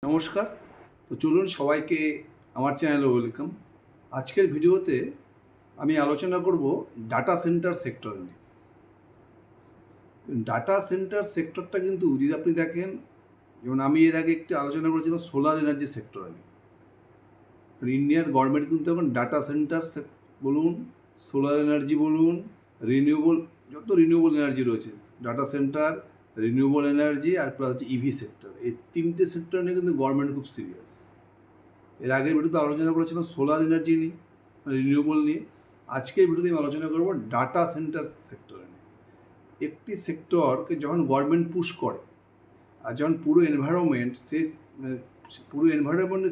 নমস্কার। তো চলুন সবাইকে আমার চ্যানেলে ওয়েলকাম। আজকের ভিডিওতে আমি আলোচনা করব ডাটা সেন্টার সেক্টর নিয়ে। ডাটা সেন্টার সেক্টরটা কিন্তু যদি আপনি দেখেন, যেমন আমি এর আগে একটি আলোচনা করেছিলাম সোলার এনার্জি সেক্টর নিয়ে। ইন্ডিয়ান গভর্নমেন্ট কিন্তু এখন ডাটা সেন্টার বলুন, সোলার এনার্জি বলুন, রিনিউয়েবল, যত রিনিউয়েবল এনার্জি রয়েছে, ডাটা সেন্টার, রিনিউয়েবল এনার্জি আর প্লাস হচ্ছে ইভি সেক্টর, এই তিনটে সেক্টর নিয়ে কিন্তু গভর্নমেন্ট খুব সিরিয়াস। এর আগের ভিডিওতে আলোচনা করেছিলাম সোলার এনার্জি নিয়ে, রিনিউয়েবল নিয়ে। আজকের ভিডিওতে আমি আলোচনা করবো ডাটা সেন্টার সেক্টরে নিয়ে। একটি সেক্টরকে যখন গভর্নমেন্ট পুশ করে আর যখন পুরো এনভায়রনমেন্টে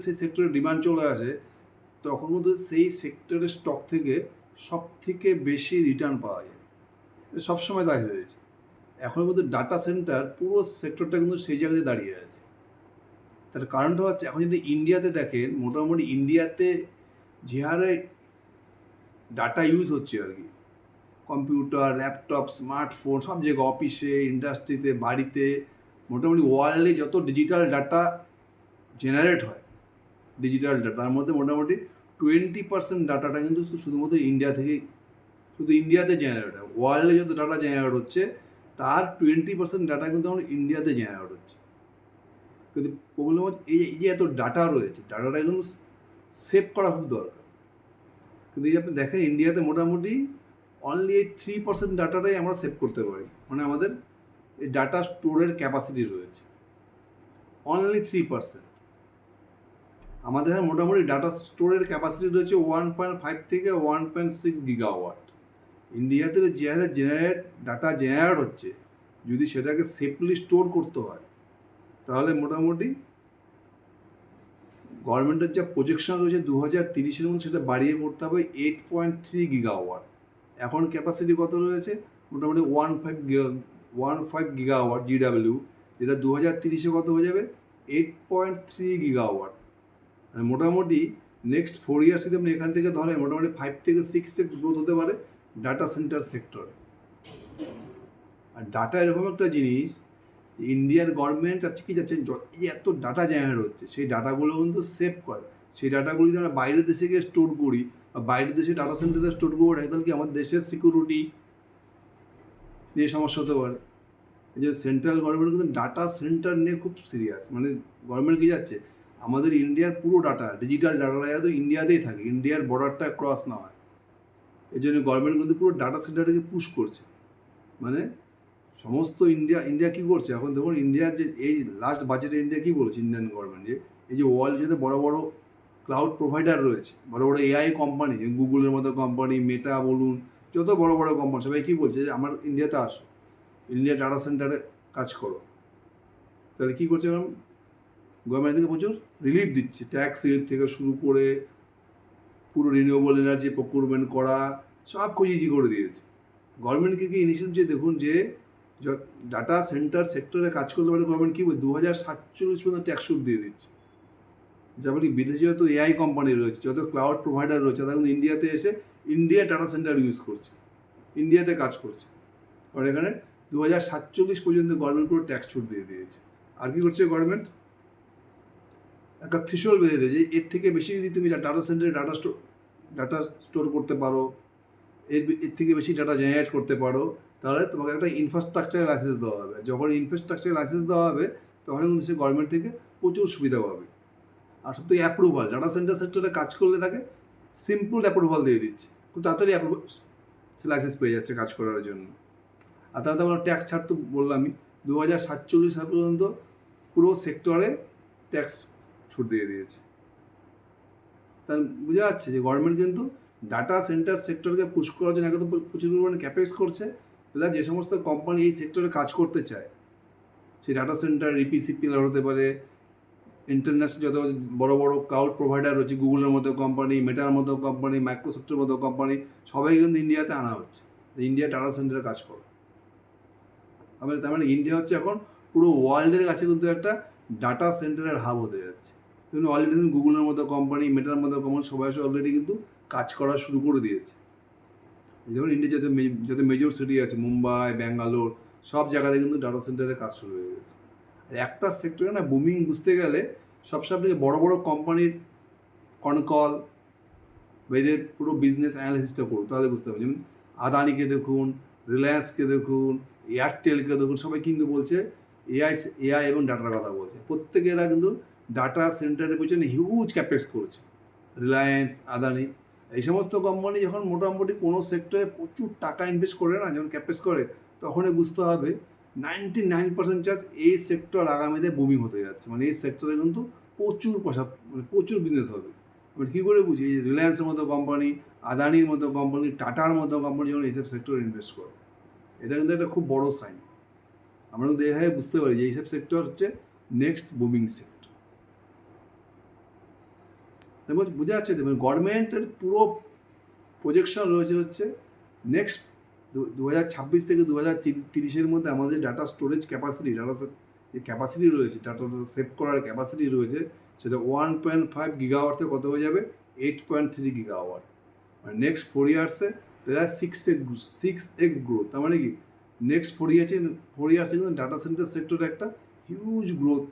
সেই সেক্টরের ডিমান্ড চলে আসে, তখন কিন্তু সেই সেক্টরের স্টক থেকে সব থেকে বেশি রিটার্ন পাওয়া যায়। এটা সবসময় তাই হয়েছে। এখন কিন্তু ডাটা সেন্টার পুরো সেক্টরটা কিন্তু সেই জায়গাতে দাঁড়িয়ে আছে। তার কারণটা হচ্ছে, এখন যদি ইন্ডিয়াতে দেখেন, মোটামুটি ইন্ডিয়াতে যে হারে ডাটা ইউজ হচ্ছে আর কি, কম্পিউটার, ল্যাপটপ, স্মার্টফোন, সব জায়গায়, অফিসে, ইন্ডাস্ট্রিতে, বাড়িতে, মোটামুটি ওয়ার্ল্ডে যত ডিজিটাল ডাটা জেনারেট হয়, ডিজিটাল ডাটা, তার মধ্যে মোটামুটি 20% ডাটাটা কিন্তু শুধুমাত্র ইন্ডিয়া থেকেই, শুধু ইন্ডিয়াতে জেনারেট হয়। ওয়ার্ল্ডে যত ডাটা জেনারেট হচ্ছে তার 20% ডাটা কিন্তু আমার ইন্ডিয়াতে জেনারেট হচ্ছে। কিন্তু প্রবলেম হচ্ছে এই যে এত ডাটা রয়েছে, ডাটাটা কিন্তু সেভ করা খুব দরকার। কিন্তু এই আপনি দেখেন ইন্ডিয়াতে মোটামুটি অনলি এই 3% ডাটাটাই আমরা সেভ করতে পারি, মানে আমাদের এই ডাটা স্টোরের ক্যাপাসিটি রয়েছে অনলি 3%। আমাদের এখানে মোটামুটি ডাটা স্টোরের ক্যাপাসিটি রয়েছে 1.5 থেকে 1.6 গিগাওয়াট। ইন্ডিয়াতে যে হারে ডাটা জেনারেট হচ্ছে, যদি সেটাকে সেফলি স্টোর করতে হয়, তাহলে মোটামুটি গভর্নমেন্টের যা প্রজেকশন রয়েছে 2030-এর মধ্যে সেটা বাড়িয়ে করতে হবে 8.3 গিগাওয়াট। এখন ক্যাপাসিটি কত রয়েছে? মোটামুটি 1.5 গিগাওয়াট জিডাব্লিউ, যেটা 2030-এ কত হয়ে যাবে? 8.3 গিগাওয়াট। মানে মোটামুটি নেক্সট 4 ইয়ার্স যদি আপনি এখান থেকে ধরেন, মোটামুটি 5 থেকে 6x গ্রোথ হতে পারে ডাটা সেন্টার সেক্টরে। আর ডাটা এরকম একটা জিনিস, ইন্ডিয়ার গভর্নমেন্ট চাচ্ছে কি, যাচ্ছে এই যে এত ডাটা জেনারেট হচ্ছে, সেই ডাটাগুলো কিন্তু সেভ করে। সেই ডাটাগুলো যদি আমরা বাইরের দেশে গিয়ে স্টোর করি বা বাইরের দেশে ডাটা সেন্টারে স্টোর করে রাখি, তাহলে কি আমাদের দেশের সিকিউরিটি নিয়ে সমস্যা হতে পারে। এই যে সেন্ট্রাল গভর্নমেন্ট কিন্তু ডাটা সেন্টার নিয়ে খুব সিরিয়াস। মানে গভর্নমেন্ট কি যাচ্ছে, আমাদের ইন্ডিয়ার পুরো ডাটা, ডিজিটাল ডাটাটা যাতে ইন্ডিয়াতেই থাকে, ইন্ডিয়ার বর্ডারটা ক্রস না হয়। এই জন্য গভর্নমেন্ট কিন্তু পুরো ডাটা সেন্টারটাকে পুশ করছে। মানে সমস্ত ইন্ডিয়া কী করছে এখন দেখুন, ইন্ডিয়ার যে এই লাস্ট বাজেটে ইন্ডিয়া কী বলেছে, ইন্ডিয়ান গভর্নমেন্ট, যে এই যে ওয়ার্ল্ড যেতে বড় বড় ক্লাউড প্রোভাইডার রয়েছে, বড় বড় এআই কোম্পানি, গুগলের মতো কোম্পানি, মেটা বলুন, যত বড় বড় কোম্পানি, সবাই কী বলছে যে আমার ইন্ডিয়াতে আসো, ইন্ডিয়া ডাটা সেন্টারে কাজ করো। তাহলে কী করছে এখন গভর্নমেন্ট থেকে প্রচুর রিলিফ দিচ্ছে, ট্যাক্স রিলিফ থেকে শুরু করে পুরো রিনিউয়েবল এনার্জি প্রকিউরমেন্ট করা, সব ইজি করে দিয়েছে। গভর্নমেন্টকে কি ইনিশিয়েটিভ দেখুন, যে ডাটা সেন্টার সেক্টরে কাজ করতে পারে গভর্নমেন্ট কী বলে 2047 পর্যন্ত ট্যাক্স শুট দিয়ে দিচ্ছে। যেমন বিদেশে যত এআই কোম্পানি রয়েছে, যত ক্লাউড প্রোভাইডার রয়েছে, তারা কিন্তু ইন্ডিয়াতে এসে ইন্ডিয়া ডাটা সেন্টার ইউজ করছে, ইন্ডিয়াতে কাজ করছে। আর এখানে 2047 পর্যন্ত গভর্নমেন্ট পুরো ট্যাক্স ছুট দিয়ে দিয়েছে। আর কি করছে গভর্নমেন্ট, একটা থ্রেশহোল্ড বেঁধে দিয়েছে, এর থেকে বেশি যদি তুমি ডাটা সেন্টারে ডাটা স্টোর করতে পারো, এর থেকে বেশি ডাটা জেনারেট করতে পারো, তাহলে তোমাকে একটা ইনফ্রাস্ট্রাকচারের লাইসেন্স দেওয়া হবে। যখন ইনফ্রাস্ট্রাকচারের লাইসেন্স দেওয়া হবে, তখন কিন্তু সে গভর্নমেন্ট থেকে প্রচুর সুবিধা পাবে। আর সব থেকে অ্যাপ্রুভাল, ডাটা সেন্টার সেক্টরে কাজ করলে তাকে সিম্পল অ্যাপ্রুভাল দিয়ে দিচ্ছে, খুব তাড়াতাড়ি সে লাইসেন্স পেয়ে যাচ্ছে কাজ করার জন্য। আর তাহলে আমার ট্যাক্স ছাড় তো বললামই, 2047 সাল পর্যন্ত পুরো সেক্টরে ট্যাক্স ছুট দিয়ে দিয়েছে। তার বোঝা যাচ্ছে যে গভর্নমেন্ট কিন্তু ডাটা সেন্টার সেক্টরকে পুশ করার জন্য একদম প্রচুর পরিমাণে ক্যাপেক্স করছে। প্লাস যে সমস্ত কোম্পানি এই সেক্টরে কাজ করতে চায়, সেই ডাটা সেন্টার ইপিসি পিলার হতে পারে, ইন্টারন্যাশনাল যত বড় বড় ক্লাউড প্রোভাইডার রয়েছে, গুগলের মতো কোম্পানি, মেটার মতো কোম্পানি, মাইক্রোসফটের মতো কোম্পানি, সবাই কিন্তু ইন্ডিয়াতে আনা হচ্ছে, ইন্ডিয়া ডাটা সেন্টারে কাজ করে। তার মানে ইন্ডিয়া হচ্ছে এখন পুরো ওয়ার্ল্ডের কাছে কিন্তু একটা ডাটা সেন্টারের হাব হতে যাচ্ছে। কিন্তু অলরেডি কিন্তু গুগলের মতো কোম্পানি, মেটার মতো কোম্পানি সবাই অলরেডি কিন্তু কাজ করা শুরু করে দিয়েছে। যেমন ইন্ডিয়া যত মেজর সিটি আছে, মুম্বাই, ব্যাঙ্গালোর, সব জায়গাতে কিন্তু ডাটা সেন্টারে কাজ শুরু হয়ে গেছে। আর একটা সেক্টরে না বুমিং বুঝতে গেলে সবসময় আপনাকে বড় বড় কোম্পানির কনকল বা এদের পুরো বিজনেস অ্যানালিসিসটা করুন, তাহলে বুঝতে পারবেন। যেমন আদানিকে দেখুন, রিলায়েন্সকে দেখুন, এয়ারটেলকে দেখুন, সবাই কিন্তু বলছে এআই এআই এবং ডাটার কথা বলছে। প্রত্যেকে এরা কিন্তু ডাটা সেন্টারের পিছনে হিউজ ক্যাপেক্স করছে। রিলায়েন্স, আদানি, এই সমস্ত কোম্পানি যখন মোটামুটি কোনো সেক্টরে প্রচুর টাকা ইনভেস্ট করে না, যখন ক্যাপেক্স করে, তখনই বুঝতে হবে 99% চান্স এই সেক্টর আগামীতে বুমিং হতে যাচ্ছে। মানে এই সেক্টরে কিন্তু প্রচুর পয়সা, মানে প্রচুর বিজনেস হবে। মানে কী করে বুঝি? এই রিলায়েন্সের মতো কোম্পানি, আদানির মতো কোম্পানি, টাটার মতো কোম্পানি যখন এইসব সেক্টরে ইনভেস্ট করে, এটা কিন্তু একটা খুব বড় সাইন। আমরা কিন্তু এইভাবে বুঝতে পারি যে এইসব সেক্টর হচ্ছে নেক্সট বুমিং সেক্টর। বোঝা যাচ্ছে, মানে গভর্নমেন্টের পুরো প্রজেকশন রয়েছে হচ্ছে নেক্সট 2026 থেকে 2030-এর মধ্যে আমাদের ডাটা স্টোরেজ ক্যাপাসিটি, ডাটা যে ক্যাপাসিটি রয়েছে, ডাটা সেভ করার ক্যাপাসিটি রয়েছে, সেটা 1.5 গিগাওয়াট থেকে কত হয়ে যাবে 8.3 গিগাওয়াট। মানে নেক্সট 4 ইয়ার্সে প্রায় 6x গ্রোথ। তার মানে কি নেক্সট 4 ইয়ার্সে কিন্তু ডাটা সেন্টার সেক্টরে একটা হিউজ গ্রোথ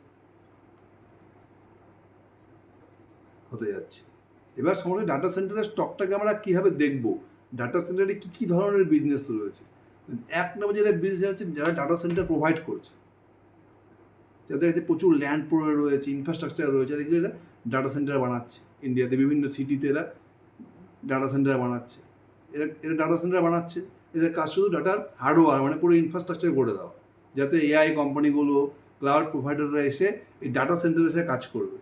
হতে যাচ্ছে। এবার সমস্ত ডাটা সেন্টারের স্টকটাকে আমরা কীভাবে দেখবো, ডাটা সেন্টারে কী কী ধরনের বিজনেস রয়েছে। এক নম্বর যেটা বিজনেস হচ্ছে যারা ডাটা সেন্টার প্রোভাইড করছে, যাদের কাছে প্রচুর ল্যান্ড রয়েছে, ইনফ্রাস্ট্রাকচার রয়েছে, এরা ডাটা সেন্টার বানাচ্ছে। ইন্ডিয়াতে বিভিন্ন সিটিতে এরা ডাটা সেন্টার বানাচ্ছে। এরা ডাটা সেন্টার বানাচ্ছে, এদের কাজ শুধু ডাটার হার্ডওয়্যার, মানে পুরো ইনফ্রাস্ট্রাকচার করে দেওয়া, যাতে এআই কোম্পানিগুলো, ক্লাউড প্রোভাইডাররা এসে এই ডাটা সেন্টারে এসে কাজ করবে,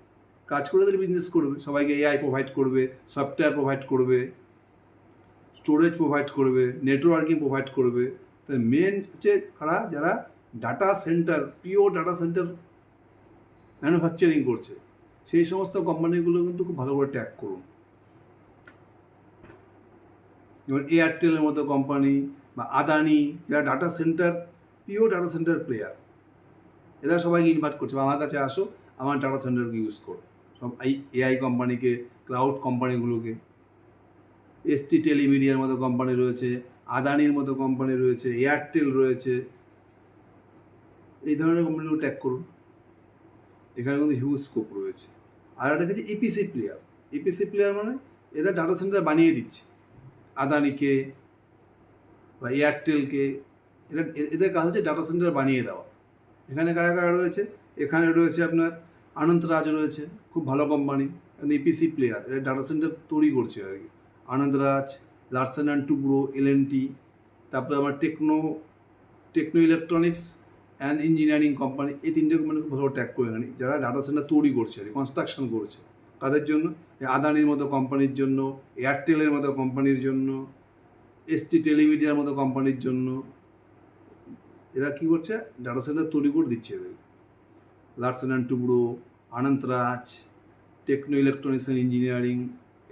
কাজ করে তাদের বিজনেস করবে, সবাইকে এআই প্রোভাইড করবে, সফটওয়্যার প্রোভাইড করবে, স্টোরেজ প্রোভাইড করবে, নেটওয়ার্কিং প্রোভাইড করবে। তাই মেন হচ্ছে কারা, যারা data centre, pure data centre manufacturing করছে, সেই সমস্ত কোম্পানিগুলো কিন্তু খুব ভালো করে ট্যাগ করুন। যেমন এয়ারটেলের মতো কোম্পানি বা আদানি, যারা data centre, pure data centre player, এরা সবাইকে ইনভাইট করছে, আমার কাছে আসো, আমার ডাটা সেন্টারকে ইউজ করো। সব এআই কোম্পানিকে, ক্লাউড কোম্পানিগুলোকে, এসটি টেলিমিডিয়ার মতো কোম্পানি রয়েছে, আদানির মতো কোম্পানি রয়েছে, এয়ারটেল রয়েছে, এই ধরনের কোম্পানিগুলো ট্যাগ করুন। এখানে কিন্তু হিউজ স্কোপ রয়েছে। আর একটা হচ্ছে ইপিসি প্লেয়ার। ইপিসি প্লেয়ার মানে এরা ডাটা সেন্টার বানিয়ে দিচ্ছে, আদানিকে বা এয়ারটেলকে, এদের কাজ হচ্ছে ডাটা সেন্টার বানিয়ে দেওয়া। এখানে কারা কারা রয়েছে? এখানে রয়েছে আপনার আনন্দরাজ রয়েছে, খুব ভালো কোম্পানি, ইপিসি প্লেয়ার, এরা ডাটা সেন্টার তৈরি করছে আর কি। Anandraj, Larsen and Toubro, LNT, তারপরে আমার Techno electronics and engineering company, এই তিনটে কোম্পানি খুব ভালো ট্যাগ করে এখানে, যারা ডাটা সেন্টার তৈরি করছে আর কি, কনস্ট্রাকশন করছে। কাদের জন্য? আদানির মতো কোম্পানির জন্য, এয়ারটেলের মতো কোম্পানির জন্য, এসটি টেলিমিডিয়ার মতো কোম্পানির জন্য। এরা কী করছে? ডাটা সেন্টার তৈরি করে দিচ্ছে এদের। Larsen and Toubro, Anandraj, techno electronics and engineering,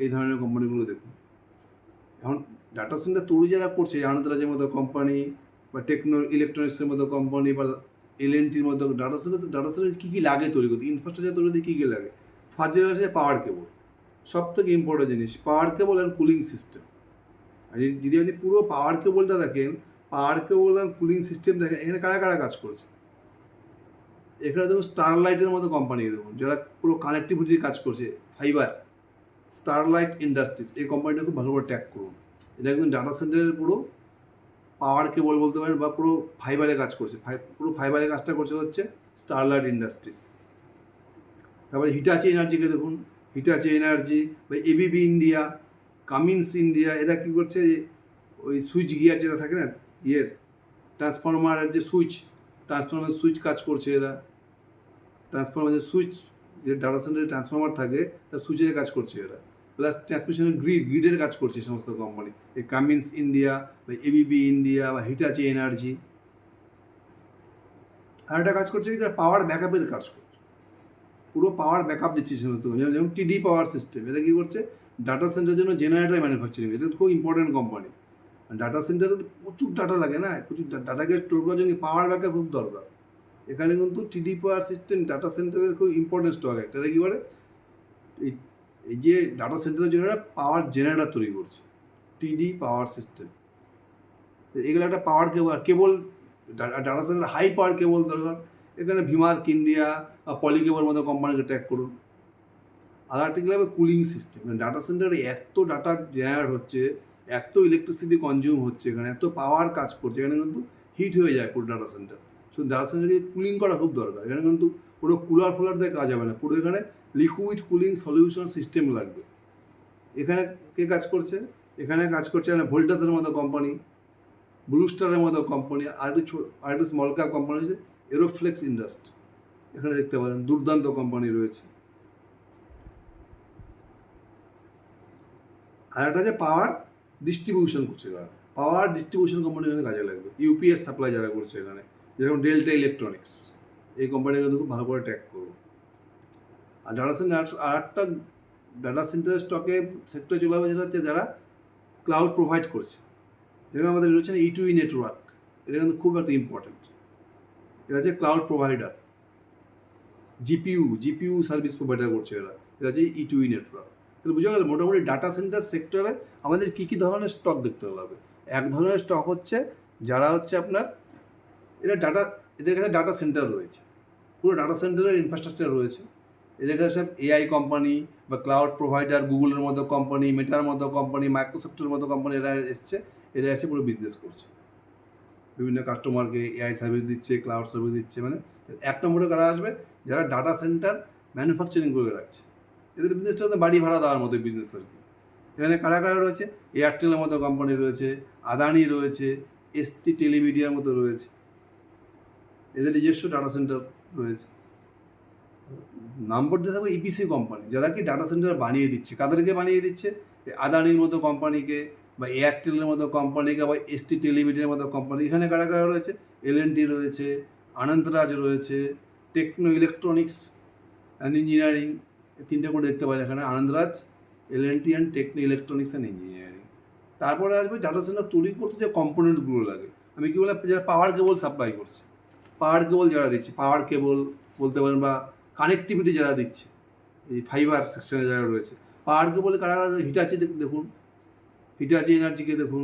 এই ধরনের কোম্পানিগুলো দেখুন। এখন ডাটা সেন্টার তৈরি যারা করছে, আনন্দরাজের মতো কোম্পানি বা টেকনো ইলেকট্রনিক্সের মতো কোম্পানি বা এলএনটির মতো, ডাটা সেন্টার কী কী লাগে তৈরি করতে, ইনফ্রাস্ট্রাকচার তৈরি করতে কী কী লাগে? ফার্স্ট যেটা আছে পাওয়ার কেবল, সব থেকে ইম্পর্টেন্ট জিনিস, পাওয়ার কেবল অ্যান্ড কুলিং সিস্টেম। আর যদি আপনি পুরো পাওয়ার কেবলটা দেখেন, পাওয়ার কেবল আর কুলিং সিস্টেম দেখেন, এখানে কারা কারা কাজ করছে? এখানে দেখুন স্টারলাইটের মতো কোম্পানি দেখুন, যারা পুরো কানেক্টিভিটির কাজ করছে, ফাইবার, স্টারলাইট ইন্ডাস্ট্রিজ, এই কোম্পানিটা খুব ভালো করে ট্যাগ করুন। এটা একদম ডাটা সেন্টারের পুরো পাওয়ার কেবল বলতে পারেন, বা পুরো ফাইবারে কাজ করছে, পুরো ফাইবারে কাজটা করছে হচ্ছে স্টারলাইট ইন্ডাস্ট্রিজ। তারপরে হিটাচি এনার্জিকে দেখুন, হিটাচি এনার্জি বা এবিবি ইন্ডিয়া, কামিন্স ইন্ডিয়া, এরা কী করছে? ওই সুইচ গিয়ার যেটা থাকে না, ট্রান্সফরমারের যে ট্রান্সফরমার সুইচ কাজ করছে এরা, ট্রান্সফরমারের সুইচ, যে ডাটা সেন্টারে ট্রান্সফরমার থাকে তার সুইচের কাজ করছে এরা, প্লাস ট্রান্সমিশনের গ্রিডের কাজ করছে এই সমস্ত কোম্পানি, এই কামিন্স ইন্ডিয়া বা এবিবি ইন্ডিয়া বা হিটাচি এনার্জি। আর একটা কাজ করছে কি, তার পাওয়ার ব্যাকআপের কাজ করছে, পুরো পাওয়ার ব্যাকআপ দিচ্ছে সমস্ত, যেমন টিডি পাওয়ার সিস্টেম, এটা কী করছে? ডাটা সেন্টারের জন্য জেনারেটর ম্যানুফ্যাকচারিং, এটা খুব ইম্পর্টেন্ট কোম্পানি। ডাটা সেন্টারে তো প্রচুর ডাটা লাগে না, প্রচুর ডাটাকে স্টোর করার জন্য পাওয়ার ব্যাকআপ খুব দরকার। এখানে কিন্তু টিডি পাওয়ার সিস্টেম ডাটা সেন্টারের খুব ইম্পর্টেন্ট স্টক একটা। এটা কী করে? এই যে ডাটা সেন্টারের জন্য একটা পাওয়ার জেনারেটর তৈরি করছে, টিডি পাওয়ার সিস্টেম। এগুলো একটা পাওয়ার কেবল, ডাটা সেন্টার হাই পাওয়ার কেবল দরকার, এখানে ভিমার্ক ইন্ডিয়া বা পলিকেবল মতো কোম্পানিকে ট্র্যাক করুন। আর একটা কি লাগবে, কুলিং সিস্টেম। ডাটা সেন্টারে এত ডাটা জেনারেট হচ্ছে, এত ইলেকট্রিসিটি কনজিউম হচ্ছে, এখানে এত পাওয়ার কাজ করছে, এখানে কিন্তু হিট হয়ে যায় পুরো ডাটা সেন্টার। শুধু ডাটা সেন্টারকে কুলিং করা খুব দরকার। এখানে কিন্তু পুরো কুলার ফুলার দিয়ে কাজ হবে না, পুরো এখানে লিকুইড কুলিং সলিউশন সিস্টেম লাগবে। এখানে কে কাজ করছে? এখানে কাজ করছে এখানে ভোল্টাসের মতো কোম্পানি, ব্লু স্টারের মতো কোম্পানি, আরেকটু স্মল ক্যাপ কোম্পানি হচ্ছে এরোফ্লেক্স ইন্ডাস্ট্রি। এখানে দেখতে পারেন দুর্দান্ত কোম্পানি রয়েছে। আর একটা হচ্ছে পাওয়ার ডিস্ট্রিবিউশন করছে, তারা পাওয়ার ডিস্ট্রিবিউশন কোম্পানি কিন্তু কাজে লাগবে। ইউপিএস সাপ্লাই যারা করছে এখানে, যেরকম ডেল্টা ইলেকট্রনিক্স, এই কোম্পানি কিন্তু খুব ভালো করে ট্র্যাক করবো। আর ডাটা সেন্টার, আর একটা ডাটা সেন্টার স্টকে সেক্টর চলে যাবে, যেটা হচ্ছে যারা ক্লাউড প্রোভাইড করছে। যেরকম আমাদের রয়েছে E2E নেটওয়ার্ক, এটা কিন্তু খুব একটা ইম্পর্টেন্ট। এটা হচ্ছে cloud provider, GPU service provider করছে এরা। এটা হচ্ছে E2E নেটওয়ার্ক। তাহলে বুঝা গেল মোটামুটি ডাটা সেন্টার সেক্টরে আমাদের কী কী ধরনের স্টক দেখতে হবে। এক ধরনের স্টক হচ্ছে যারা হচ্ছে আপনার এদের কাছে ডাটা সেন্টার রয়েছে, পুরো ডাটা সেন্টারের ইনফ্রাস্ট্রাকচার রয়েছে। এদের কাছে সব এআই কোম্পানি বা ক্লাউড প্রোভাইডার, গুগলের মতো কোম্পানি, মেটার মতো কোম্পানি, মাইক্রোসফটের মতো কোম্পানি, এরা এসে পুরো বিজনেস করছে, বিভিন্ন কাস্টমারকে এআই সার্ভিস দিচ্ছে, ক্লাউড সার্ভিস দিচ্ছে। মানে এক নম্বরে কারা আসবে? যারা ডাটা সেন্টার ম্যানুফ্যাকচারিং করে রাখছে, এদের বিজনেসটা হচ্ছে বাড়ি ভাড়া দেওয়ার মতো বিজনেস আর কি। এখানে কারা কারা রয়েছে? এয়ারটেলের মতো কোম্পানি রয়েছে, আদানি রয়েছে, ST টেলিমিডিয়ার মতো রয়েছে, এদের নিজস্ব ডাটা সেন্টার রয়েছে। নম্বর দিয়ে থাকবে ইপিসি কোম্পানি, যারা কি ডাটা সেন্টার বানিয়ে দিচ্ছে। কাদেরকে বানিয়ে দিচ্ছে? আদানির মতো কোম্পানিকে, বা এয়ারটেলের মতো কোম্পানিকে, বা ST টেলিমিডিয়ার মতো কোম্পানি। এখানে কারা কারা রয়েছে? L&T রয়েছে, আনন্দরাজ রয়েছে, টেকনো ইলেকট্রনিক্স অ্যান্ড ইঞ্জিনিয়ারিং, তিনটে করে দেখতে পারেন এখানে, Anandraj, L&T and Techno electronics and engineering. তারপরে আসবে ডাটা সেন্টার তৈরি করতে যে কম্পোনেন্টগুলো লাগে। আমি কী বললাম, যারা পাওয়ার কেবল সাপ্লাই করছে, পাওয়ার কেবল যারা দিচ্ছে, পাওয়ার কেবল বলতে পারেন, বা কানেক্টিভিটি যারা দিচ্ছে, এই ফাইবার সেকশনে যারা রয়েছে, পাওয়ার কেবলে কারা কারা? হিটাচি দেখুন, হিটাচি এনার্জিকে দেখুন,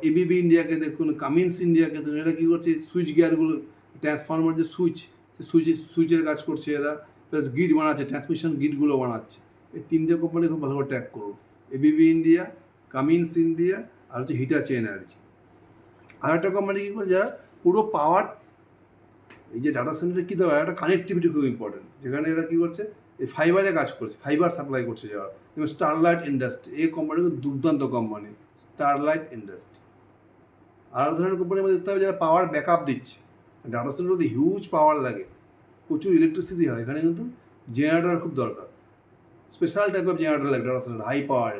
ABB ইন্ডিয়াকে দেখুন, কামিন্স ইন্ডিয়াকে দেখুন। এরা কী করছে? সুইচ গিয়ারগুলো, ট্রান্সফরমার যে সুইচের কাজ করছে এরা, প্লাস গ্রিড বানাচ্ছে, ট্রান্সমিশন গ্রিডগুলো বানাচ্ছে। এই তিনটে কোম্পানি খুব ভালো করে ট্র্যাক করুন, ABB ইন্ডিয়া, কামিন্স ইন্ডিয়া, আর হচ্ছে হিটাচি এনার্জি। আর একটা কোম্পানি কী করছে? যারা পুরো পাওয়ার, এই যে ডাটা সেন্টারে কী দরকার, একটা কানেক্টিভিটি খুব ইম্পর্টেন্ট, যেখানে এরা কী করছে? এই ফাইবারে কাজ করছে, ফাইবার সাপ্লাই করছে যারা, যেমন স্টারলাইট ইন্ডাস্ট্রি। এই কোম্পানিগুলো দুর্দান্ত কোম্পানি, স্টারলাইট ইন্ডাস্ট্রি। আর ধরনের কোম্পানির মধ্যে দেখতে হবে যারা পাওয়ার ব্যাকআপ দিচ্ছে। ডাটা সেন্টার যদি হিউজ পাওয়ার লাগে, প্রচুর ইলেকট্রিসিটি হয়, এখানে কিন্তু জেনারেটার খুব দরকার, স্পেশাল টাইপ অফ জেনারেটার লাগে ডাটা সেন্টার, হাই পাওয়ার।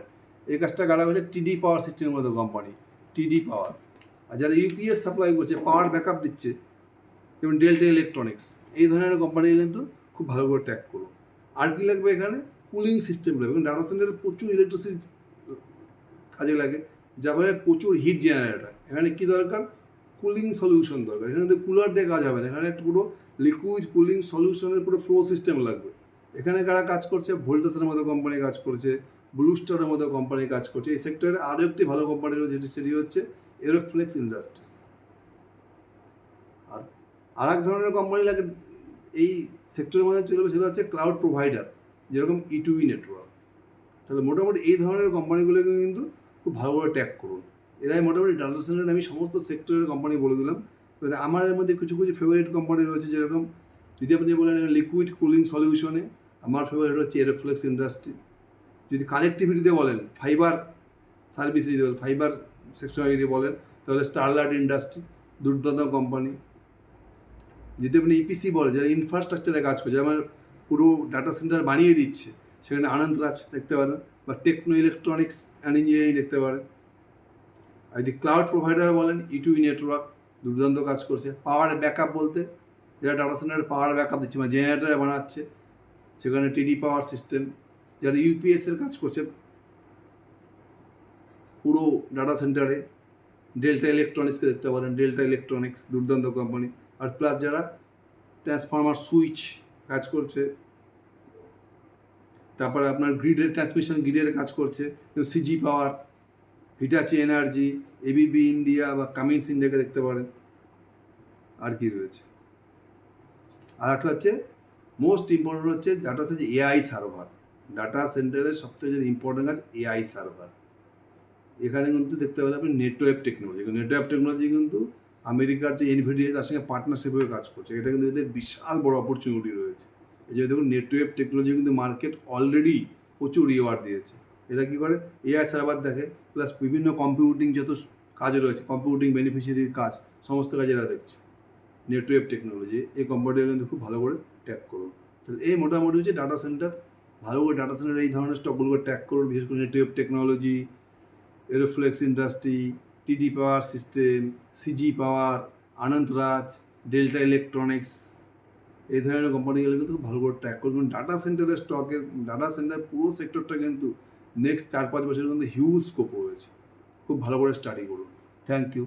এই কাজটা কারা হচ্ছে? TD পাওয়ার সিস্টেমের মতো কোম্পানি, TD পাওয়ার। আর যারা ইউপিএস সাপ্লাই করছে, পাওয়ার ব্যাকআপ দিচ্ছে, যেমন ডেল্টা ইলেকট্রনিক্স, এই ধরনের কোম্পানি কিন্তু খুব ভালো করে ট্র্যাক করুন। আর কি লাগবে? এখানে কুলিং সিস্টেম লাগবে, কারণ ডাটা সেন্টারে প্রচুর ইলেকট্রিসিটি কাজে লাগে, যার ফলে প্রচুর হিট জেনারেট হয়। এখানে কী দরকার? কুলিং সলিউশন দরকার। এখানে কিন্তু কুলার দিয়ে কাজ হবে না, এখানে একটা পুরো লিকুইড কুলিং সলিউশনের পুরো ফ্লো সিস্টেম লাগবে। এখানে কারা কাজ করছে? ভোল্টাসের মতো কোম্পানি কাজ করছে, ব্লু স্টারের মতো কোম্পানি কাজ করছে। এই সেক্টরে আরও একটি ভালো কোম্পানি রয়েছে, সেটি হচ্ছে এরোফ্লেক্স ইন্ডাস্ট্রিজ। আর এক ধরনের কোম্পানি লাগে এই সেক্টরের মধ্যে চলবে, সেটা হচ্ছে ক্লাউড প্রোভাইডার, যেরকম E2E নেটওয়ার্ক। তাহলে মোটামুটি এই ধরনের কোম্পানিগুলোকে কিন্তু খুব ভালো করে ট্র্যাক করুন। এরাই মোটামুটি ডাটা সেন্টার। আমি সমস্ত সেক্টরের কোম্পানি বলে দিলাম। আমার এর মধ্যে কিছু কিছু ফেভারিট কোম্পানি রয়েছে, যেরকম যদি আপনি বলেন লিকুইড কুলিং সলিউশনে, আমার ফেভারিট হচ্ছে এরোফ্লেক্স ইন্ডাস্ট্রি। যদি কানেক্টিভিটিতে বলেন, ফাইবার সার্ভিস যদি বলেন, ফাইবার সেকশনে যদি বলেন, তাহলে স্টারলাইট ইন্ডাস্ট্রি, দুর্দান্ত কোম্পানি। যদি আপনি EPC বলে, যারা ইনফ্রাস্ট্রাকচারে কাজ করছে, আমার পুরো ডাটা সেন্টার বানিয়ে দিচ্ছে, সেখানে আনন্দরাজ দেখতে পারেন, বা টেকনো ইলেকট্রনিক্স অ্যান্ড ইঞ্জিনিয়ারিং দেখতে পারেন। আর যদি ক্লাউড প্রোভাইডার বলেন, E2E নেটওয়ার্ক দুর্দান্ত কাজ করছে। পাওয়ার ব্যাকআপ বলতে, যারা ডাটা সেন্টারে পাওয়ার ব্যাকআপ দিচ্ছে, মানে জেনারেটারে বানাচ্ছে, সেখানে TD পাওয়ার সিস্টেম। যারা UPS-এর কাজ করছে পুরো ডাটা সেন্টারে, ডেল্টা ইলেকট্রনিক্সকে দেখতে পারেন, ডেল্টা ইলেকট্রনিক্স দুর্দান্ত কোম্পানি। আর প্লাস যারা ট্রান্সফরমার সুইচ কাজ করছে, তারপরে আপনার ট্রান্সমিশন গ্রিডের কাজ করছে, CG পাওয়ার, হিটাচি এনার্জি, ABB ইন্ডিয়া বা কামিন্স ইন্ডিয়াকে দেখতে পারেন। আর কি রয়েছে? আর একটা হচ্ছে মোস্ট ইম্পর্টেন্ট হচ্ছে data centre AI server. Data সেন্টারের সবথেকে যেটা ইম্পর্টেন্ট আছে এআই সার্ভার। এখানে কিন্তু দেখতে পেলে আপনি নেটওয়ার্ক টেকনোলজি, নেটওয়ার্ক টেকনোলজি কিন্তু আমেরিকার যে এনভিডিয়া তার সঙ্গে পার্টনারশিপ হয়ে কাজ করছে। এটা কিন্তু এদের বিশাল বড় অপরচুনিটি রয়েছে। এই যে দেখুন নেটওয়ার্ক টেকনোলজি কিন্তু মার্কেট অলরেডি প্রচুর রিওয়ার্ড দিয়েছে। এরা কী করে এআই সার্ভার দেখে, প্লাস বিভিন্ন কম্পিউটিং যত কাজ রয়েছে, কম্পিউটিং বেনিফিশিয়ারির কাজ, সমস্ত কাজ এরা দেখছে। নেটওয়ার্ক টেকনোলজি এই কোম্পানিটা কিন্তু খুব ভালো করে ট্যাগ করুন। তাহলে এই মোটামুটি হচ্ছে ডাটা সেন্টার। ভালো করে ডাটা সেন্টার এই ধরনের স্টকগুলোকে ট্যাগ করুন, বিশেষ করে নেটওয়ার্ক টেকনোলজি, এরোফ্লেক্স ইন্ডাস্ট্রি, টিডি পাওয়ার সিস্টেম, সিজি পাওয়ার, আনন্দরাজ, ডেল্টা ইলেকট্রনিক্স, এই ধরনের কোম্পানিগুলো কিন্তু খুব ভালো করে ট্র্যাক করুন। ডাটা সেন্টারের স্টকের, ডাটা সেন্টার পুরো সেক্টরটা কিন্তু নেক্সট 4-5 বছরের কিন্তু হিউজ স্কোপ রয়েছে। খুব ভালো করে স্টাডি করুন। Thank you.